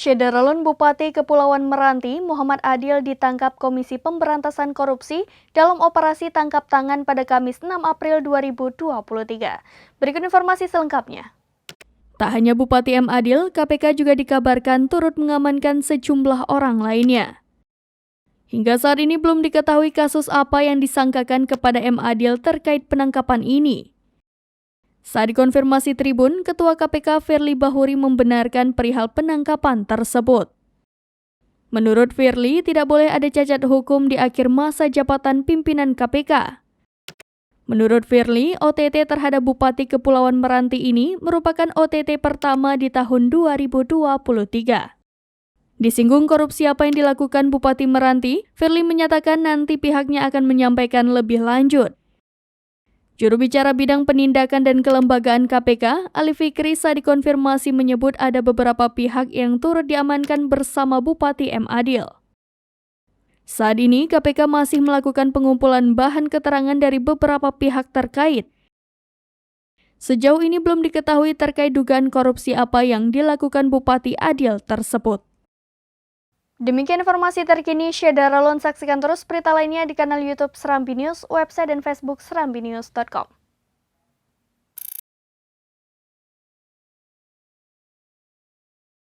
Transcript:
Syederalun Bupati Kepulauan Meranti, Muhammad Adil ditangkap Komisi Pemberantasan Korupsi dalam operasi tangkap tangan pada Kamis 6 April 2023. Berikut informasi selengkapnya. Tak hanya Bupati M. Adil, KPK juga dikabarkan turut mengamankan sejumlah orang lainnya. Hingga saat ini belum diketahui kasus apa yang disangkakan kepada M. Adil terkait penangkapan ini. Saat dikonfirmasi Tribun, Ketua KPK Firly Bahuri membenarkan perihal penangkapan tersebut. Menurut Firly, tidak boleh ada cacat hukum di akhir masa jabatan pimpinan KPK. Menurut Firly, OTT terhadap Bupati Kepulauan Meranti ini merupakan OTT pertama di tahun 2023. Disinggung korupsi apa yang dilakukan Bupati Meranti, Firly menyatakan nanti pihaknya akan menyampaikan lebih lanjut. Juru bicara bidang penindakan dan kelembagaan KPK, Ali Fikri, saat dikonfirmasi menyebut ada beberapa pihak yang turut diamankan bersama Bupati M. Adil. Saat ini, KPK masih melakukan pengumpulan bahan keterangan dari beberapa pihak terkait. Sejauh ini belum diketahui terkait dugaan korupsi apa yang dilakukan Bupati Adil tersebut. Demikian informasi terkini Syederalun, saksikan terus berita lainnya di kanal YouTube Serambi News, website dan Facebook serambinews.com.